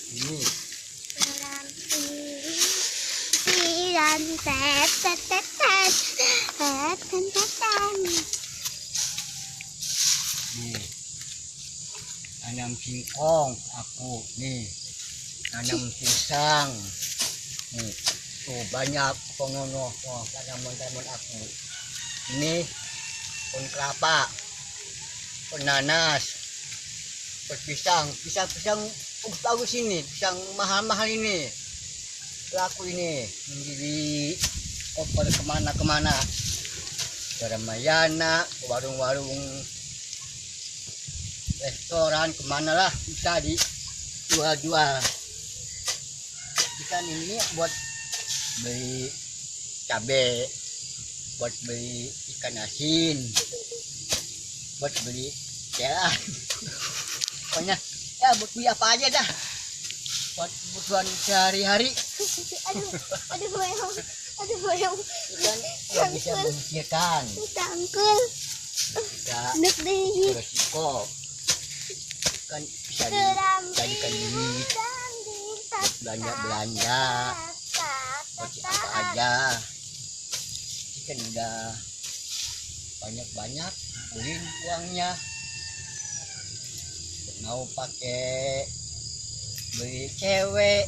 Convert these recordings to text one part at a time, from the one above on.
Ini. Nih. Tanam singkong aku nih. Tanam pisang. Nih. Tuh banyak pengono tanaman-tanaman aku. Ini pohon kelapa, pohon nanas, pohon pisang bagus ini, pisang mahal-mahal ini. Laku ini menjadi pada kemana-kemana, ke Ramayana, ke warung-warung, restoran, kemana lah bisa dijual-jual. Ikan ini buat beli cabai, buat beli ikan asin, buat beli ya, pokoknya ya buat beli apa aja dah, buat kebutuhan sehari-hari. Aduh bayang Kan nggak bisa memikirkan, tangkul bisa beresiko, kan bisa dijadikan duit, belanja, buat apa aja. Kan udah banyak kumpulin uangnya, mau pakai beli cewek,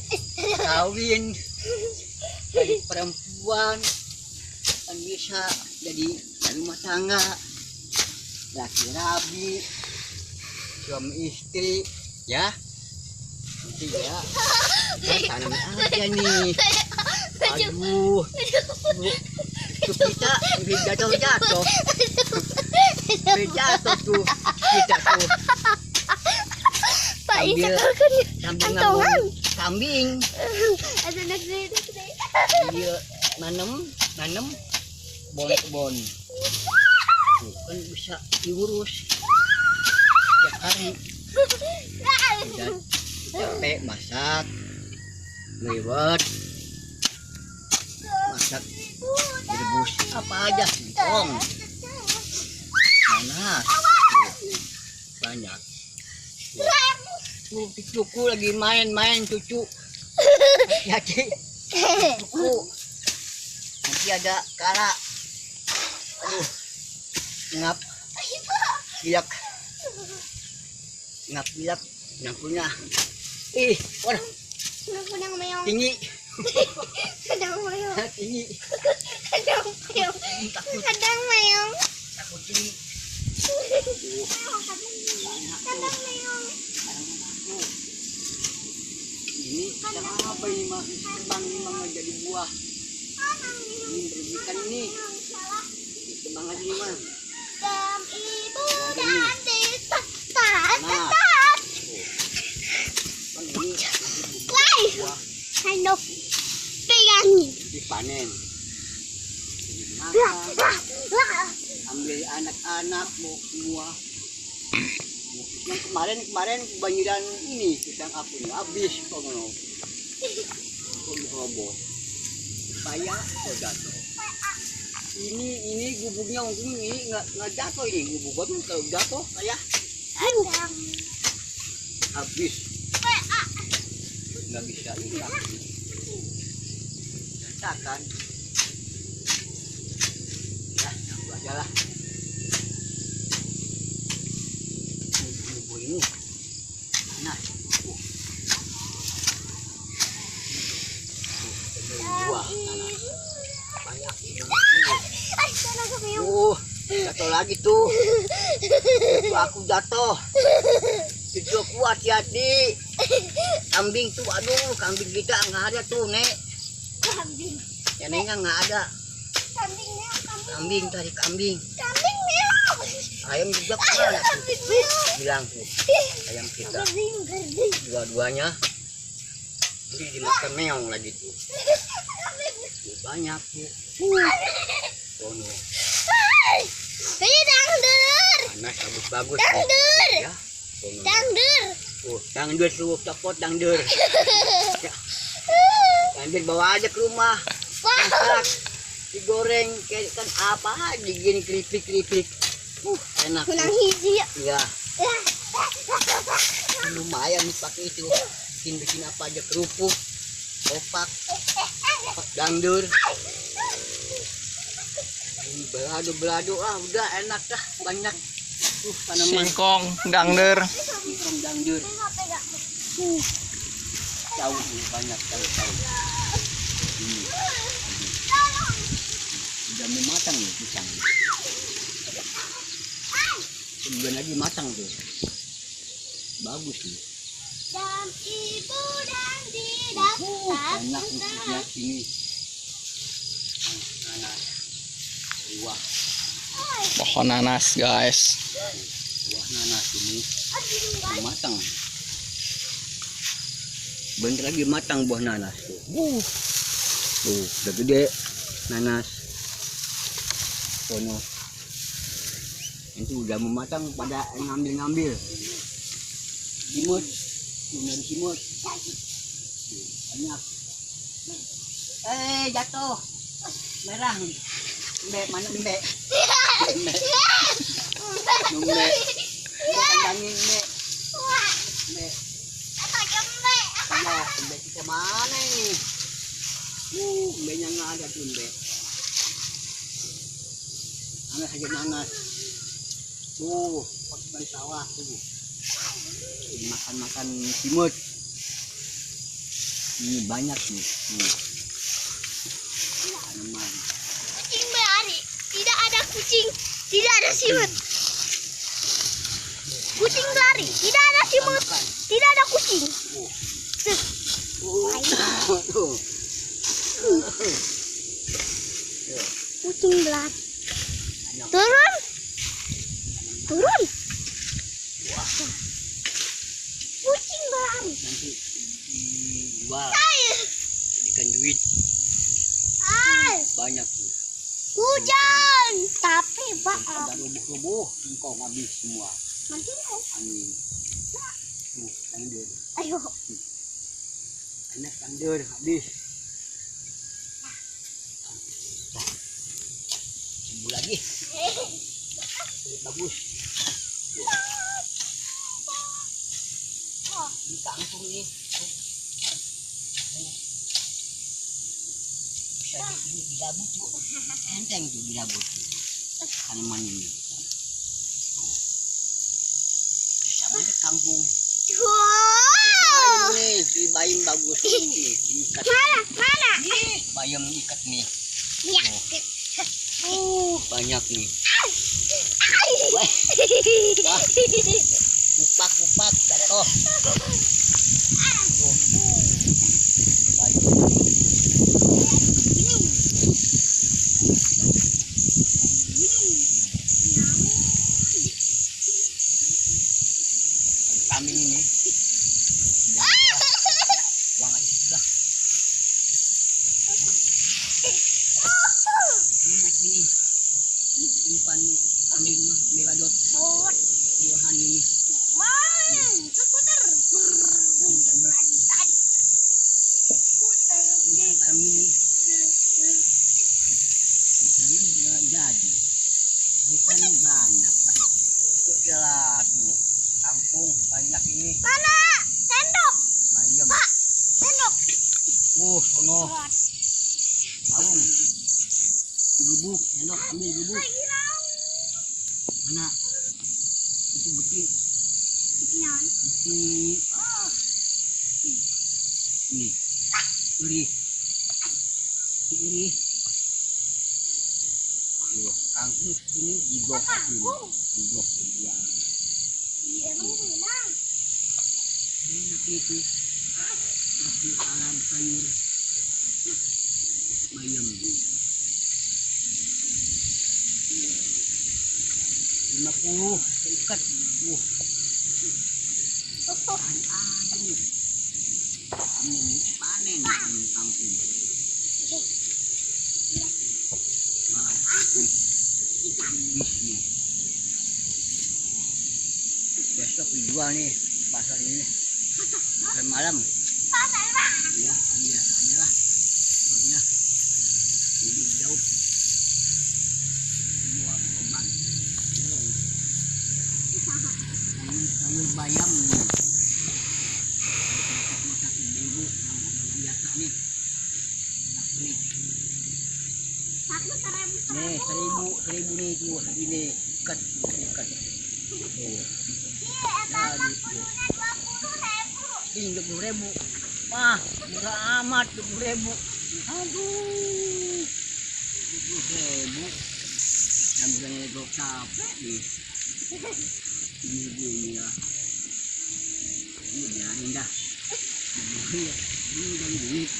kawin, jadi perempuan kan bisa jadi rumah tangga, laki rabi, suami istri ya. Nanti ya tanam aja nih. Aduh, itu kita jatuh tuh kita tuh Pak Isa sambil ngabung kambing. ada negeri Iya, nanem kebon tuh kan bisa diurus tiap hari. Udah capek masak lewat masak direbus apa aja, singkong, nanas, banyak. Cucu lagi main cucu, hati-hati cucu, nanti ada kala, aduh ngap bilak punya waduh Kadang mayong tinggi kadang mayong tinggi kadang mayong takut tinggi. kadang mayong Ini sedang apa ini mah? Kembang ini mah jadi buah. Ini berbunyikan ini. Kembang aja ini mah. dan ibu dan Nah, kan ini why buah halo pegang dipanen. Dimakan. Ambil anak-anak mau semua. Yang kemarin kebanjiran ini pisang aku nih habis kok ngono. Roboh. Saya kok jatuh. Ini gubuknya untung ini nggak jatuh ini gubuk kan kalau jatuh saya habis nggak bisa ini berantakan ya aku aja lah. Ini nah buah banyak jatuh lagi tuh itu aku jatuh itu aku hati-hati kambing tuh aduh kambing kita nggak ada tuh nek kambing ya nengnya nggak ada kambing tadi kambing ayam juga kemana tuh bilang tuh ayam kita dua-duanya jadi dimakan meong lagi tuh banyak tuh kono panas bagus ya dangdur tuh copot dangdur dangdur bawa aja ke rumah masak digoreng kayak kan apa aja gini keripik enak menang hiji ya lumayan pakai itu bikin apa aja, kerupuk, opak dangdur, belado ah, udah enak dah, banyak tanaman Singkong, dangder. singkong dangdur, tahu banyak tahu. Udah mau matang nih pisang. Sebulan lagi matang tuh. Bagus nih. Dan ibu dan tidak Banyak rumputnya sini. Nanas. Buah Pohon nanas, guys. nanas ini matang. Bentar lagi matang buah nanas tuh. Tuh, udah gede nanas. Sono. Itu udah mau matang pada ngambil. Simut. Dari simut. Banyak. Jatuh. Merah. Mbak, mana mbak? Mbak. Kandangin mbak. Mbak. Mbak kita mana ini? Mbaknya nggak ada tuh mbak. Nanas aja nanas. Tuh, di sawah tuh. Makan simut. Ini banyak nih. Tanaman. kucing berlari. Tidak ada kucing, tidak ada simut. Kucing berlari, tidak ada simut, tidak ada kucing. Tuh. Kucing berlari. Turun. Turun. Kucing berlari. Nanti dijual, jadikan duit banyak tuh. Hujan. Tapi Pak, Ada rubuh-rubuh, engkau habis semua. nanti kok. Angin. Tuh, tangdur. Ayo. Enak tangdur, habis. Sembuh lagi. Bagus. Di kampung ini. Bisa dilabut tuh. Enteng tuh dilabut. Tanaman ini. Sama ke kampung. Wow. Nih, si bayam bagus nih, diikat. Mana? Bayam ikat nih. Ya. Banyak nih. Kupak jatuh. Tuh. Bayam. Kambing ini. Buang aja sudah. Enak ini. Simpan kambing mah meladot buahan ini. Kambing ini di sana nggak jadi. Bukan banyak. Itu adalah tuh kampung banyak ini. Mana? Sendok. Bayam. Sendok. Sono. Tahu. Bubuk, enak ambil bubuk. Mana? Itu buti. Buti. Ini. Uri. Tuh, kangkung ini diblok ini. Diblok dia. Enak itu. Terus di alam sayur. Bayam. 50 seikat. Ini panen di kampung. Besok dijual nih pasar ini. Pasar malam. Ya, biasa aja lah. Ya. Ini jauh. Buat obat. Sayur bayam. Nih, 1000 nih tuh segini. Ikat. Tuh. Nah, gitu. Ini 20.000. Wah, murah amat 20.000. Aduh. 20.000. Ambilnya itu capek nih. Ini ya. Ini biarin dah. Ini dan duit.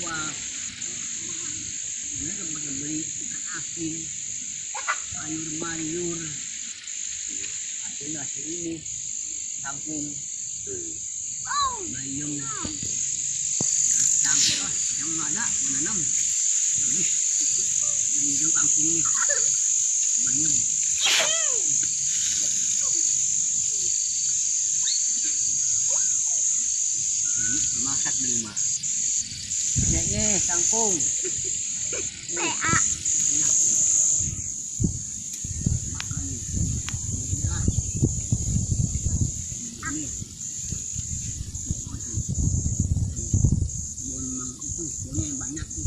Wah. Ini kan pada beli ikan asin, sayur-mayur. Hasilnya ini kangkung, bayam, cangkir lah, yang ada menanam. Habis ini juga kangkung nih, bayam. Ini masak di rumah. Ini kangkung. PA. Makan ini. Bon itu, bonnya yang banyak tuh.